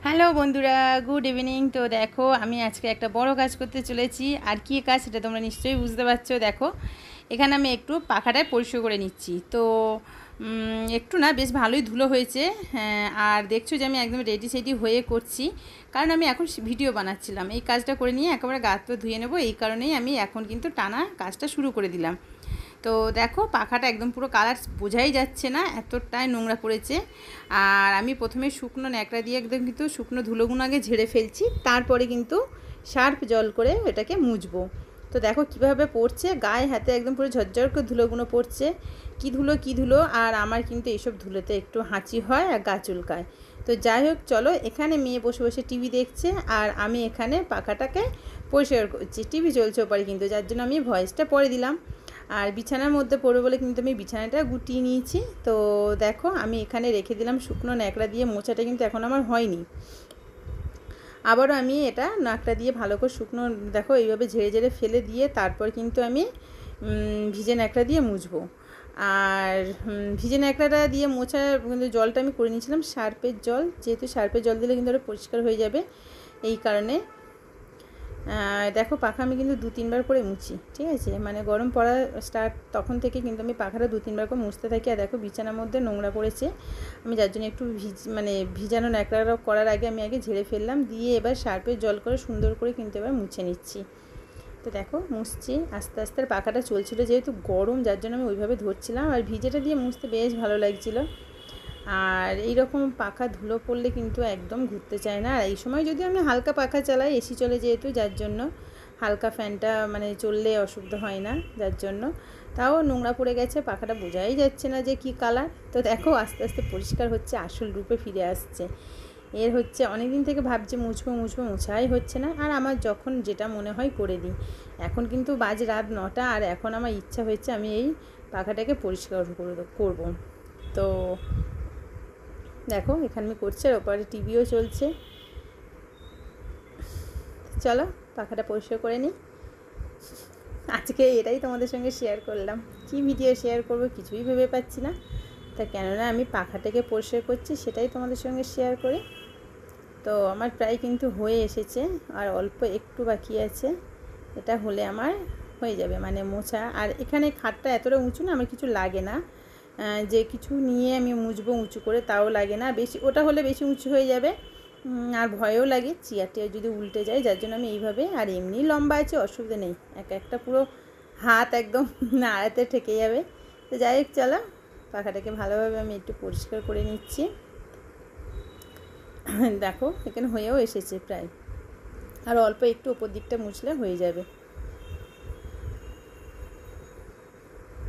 Hello বন্ধুরা, good evening. তো দেখো, আমি আজকে একটা বড় কাজ করতে চলেছি। আর কী কাজ সেটা তোমরা নিশ্চয়ই বুঝতে পারছো। দেখো, এখানে আমি একটু পাখাটায় পরিষ্কার করে নিচ্ছি। তো একটু না, বেশ ভালোই ধুলো হয়েছে। হ্যাঁ, আর দেখছো যে আমি একদম রেডি সেডি হয়ে করছি, কারণ আমি এখন ভিডিও বানাচ্ছিলাম। এই কাজটা করে নিয়ে একেবারে গা হাত পা ধুয়ে নেবো, এই কারণেই আমি এখন কিন্তু টানা কাজটা শুরু করে দিলাম। তো দেখো, পাখাটা একদম পুরো কালার বোঝাই যাচ্ছে না, এতটাই নোংরা পড়েছে। আর আমি প্রথমে শুকনো ন্যাকড়া দিয়ে একদম কিন্তু শুকনো ধুলোগুলো আগে ঝেড়ে ফেলছি, তারপরে কিন্তু সার্ফ জল করে এটাকে মুছবো। তো দেখো কীভাবে পড়ছে, গায়ে হাতে একদম পুরো ঝরঝর করে ধুলোগুলো পড়ছে। কী ধুলো। আর আমার কিন্তু এইসব ধুলোতে একটু হাঁচি হয় আর গা চুলকায়। তো যাই হোক, চলো, এখানে মেয়ে বসে বসে টিভি দেখছে আর আমি এখানে পাখাটাকে পরিষ্কার করছি। টিভি চলছেও পারে কিন্তু, যার জন্য আমি ভয়েসটা পরে দিলাম। আর বিছানার মধ্যে পড়বে বলে কিন্তু আমি বিছানাটা গুটিয়ে নিয়েছি। তো দেখো, আমি এখানে রেখে দিলাম শুকনো ন্যাকড়া দিয়ে, মোছাটা কিন্তু এখন আমার হয়নি। আবারও আমি এটা ন্যাকড়া দিয়ে ভালো করে শুকনো, দেখো এইভাবে ঝেড়ে ঝেড়ে ফেলে দিয়ে তারপর কিন্তু আমি ভিজে ন্যাকড়া দিয়ে মুছবো। আর ভিজে ন্যাকড়াটা দিয়ে মোছার কিন্তু জলটা আমি করে নিয়েছিলাম সার্ফের জল, যেহেতু সার্ফের জল দিলে কিন্তু ওটা পরিষ্কার হয়ে যাবে, এই কারণে। দেখো, পাখা আমি কিন্তু 2-3 বার করে মুছি, ঠিক আছে? মানে গরম পড়া স্টার্ট তখন থেকে কিন্তু আমি পাখাটা 2-3 বার করে মুছতে থাকি। আর দেখো, বিছানার মধ্যে নোংরা পড়েছে, আমি যার জন্য একটু ভিজানো ন্যাকড়া করার আগে আমি আগে ঝেড়ে ফেললাম, দিয়ে এবার সার্ফের জল করে সুন্দর করে কিন্তু এবার মুছে নিচ্ছি। তো দেখো, মুছছি আস্তে আস্তে। পাখাটা চলছিলো যেহেতু গরম, যার জন্য আমি ওইভাবে ধরছিলাম, আর ভিজেটা দিয়ে মুছতে বেশ ভালো লাগছিলো। আর এই রকম পাখা ধুলো পড়লে কিন্তু একদম ঘুরতে চায় না। আর এই সময় যদি আমি হালকা পাখা চালাই, এসি চলে যেহেতু, যার জন্য হালকা ফ্যানটা মানে চললে অসুবিধা হয় না, যার জন্য। তাও নোংরা পড়ে গেছে, পাখাটা বোঝাই যাচ্ছে না যে কী কালার। তো দেখো, আস্তে আস্তে পরিষ্কার হচ্ছে, আসল রূপে ফিরে আসছে। এর হচ্ছে অনেক দিন থেকে ভাবছি মুছবো, মোছাই হচ্ছে না। আর আমার যখন যেটা মনে হয় করে দিই। এখন কিন্তু বাজে রাত 9টা, আর এখন আমার ইচ্ছা হয়েছে আমি এই পাখাটাকে পরিষ্কার করবো। তো দেখো, এখানে আমি করছি, আর ওপরে টিভিও চলছে। চলো, পাখাটা পরিষ্কার করে নিই। আজকে এটাই তোমাদের সঙ্গে শেয়ার করলাম। কি ভিডিও শেয়ার করবো কিছুই ভেবে পাচ্ছি না। তা কেননা আমি পাখাটাকে পরিষ্কার করছি, সেটাই তোমাদের সঙ্গে শেয়ার করি। তো আমার প্রায় কিন্তু হয়ে এসেছে, আর অল্প একটু বাকি আছে। এটা হলে আমার হয়ে যাবে মানে মোছা। আর এখানে খাটটা এতটা উঁচু না, আমার কিছু লাগে না যে কিছু নিয়ে আমি মুছবো উঁচু করে, তাও লাগে না বেশি। ওটা হলে বেশি উঁচু হয়ে যাবে, আর ভয়ও লাগে চেয়ারটা যদি উল্টে যায়, যার জন্য আমি এইভাবে। আর এমনি লম্বা আছে, অসুবিধা নেই, একটা পুরো হাত একদম আড়াতে ঠেকে যাবে। তো যাই হোক, চলো, পাখাটাকে ভালোভাবে আমি একটু পরিষ্কার করে নিচ্ছি। দেখো, এখানে হয়েও এসেছে প্রায়, আর অল্প একটু ওপর দিকটা মুছলে হয়ে যাবে।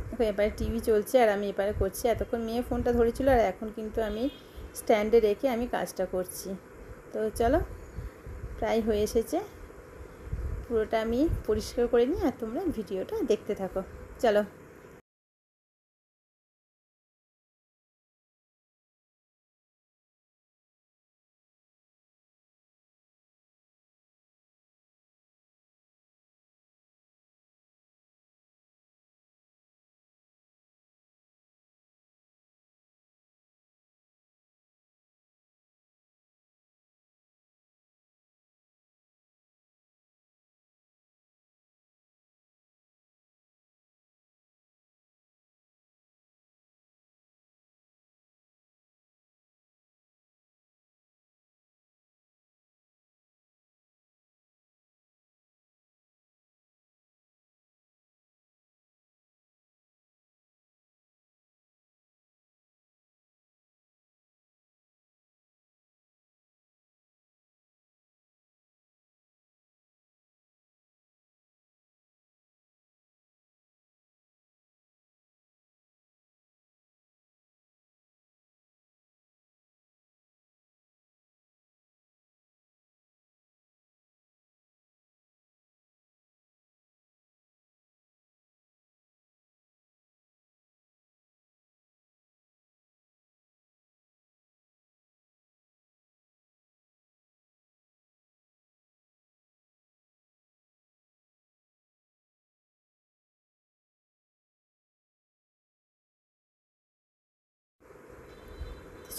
দেখো, এবারে টিভি চলছে আর আমি এবারে করছি। এতক্ষণ মেয়ে ফোনটা ধরেছিল, আর এখন কিন্তু আমি স্ট্যান্ডে রেখে আমি কাজটা করছি। তো চলো, প্রায় হয়ে এসেছে, পুরোটা আমি পরিষ্কার করে নিই, আর তোমরা ভিডিওটা দেখতে থাকো। চলো।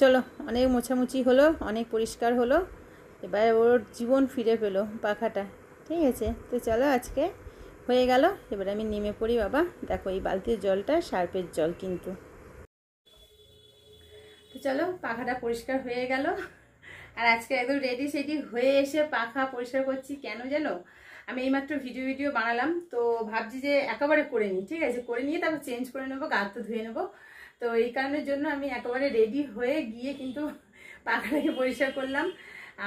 চলো, অনেক মোছামুছি হলো, অনেক পরিষ্কার হলো। এবার ওর জীবন ফিরে পেলো পাখাটা। ঠিক আছে, তো চলো আজকে হয়ে গেল। এবার আমি নেমে পড়ি বাবা। দেখো এই বালতির জলটা সার্ফের জল কিন্তু। তো চলো পাখাটা পরিষ্কার হয়ে গেল। আর আজকে একদম রেডি সেডি হয়ে এসে পাখা পরিষ্কার করছি। কেন জানো, আমি এইমাত্র ভিডিও বানালাম, তো ভাবছি যে একেবারে করে নিই। ঠিক আছে, করে নিয়ে তারপর চেঞ্জ করে নেবো, গা তো ধুয়ে নেবো। তো এই কারণের জন্য আমি একেবারে রেডি হয়ে গিয়ে কিন্তু পাখাটাকে পরিষ্কার করলাম।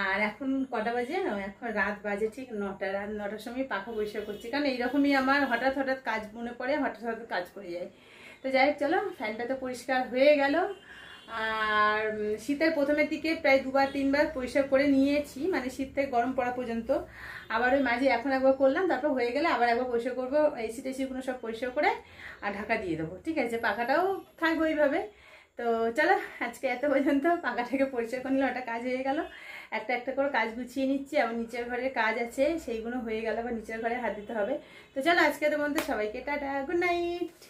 আর এখন কটা বাজে, এখন রাত বাজে ঠিক 9টা। রাত 9টার সময় পাখা পরিষ্কার করছি, কারণ এইরকমই আমার হঠাৎ হঠাৎ কাজ মনে পড়ে, হঠাৎ হঠাৎ কাজ করে যায়। তো যাই হোক, চলো ফ্যানটা তো পরিষ্কার হয়ে গেল। আর শীতের প্রথমের দিকে প্রায় 2-3বার পরিষ্কার করে নিয়েছি, মানে শীত থেকে গরম পড়া পর্যন্ত। আবার ওই মাঝে এখন একবার করলাম, তারপর হয়ে গেলে আবার একবার পরিষ্কার করবো। এসি টেসিগুলো সব পরিষ্কার করে আর ঢাকা দিয়ে দেবো। ঠিক আছে, পাখাটাও থাকবে ওইভাবে। তো চলো আজকে এত পর্যন্ত। পাখাটাকে পরিষ্কার করে নিলে ওটা কাজ হয়ে গেল। একটা একটা করে কাজ গুছিয়ে নিচ্ছি। আবার নিচের ঘরের কাজ আছে, সেইগুলো হয়ে গেল, আবার নিচের ঘরে হাত দিতে হবে। তো চলো আজকে তোমাদের সবাইকে টাটা, গুড নাইট।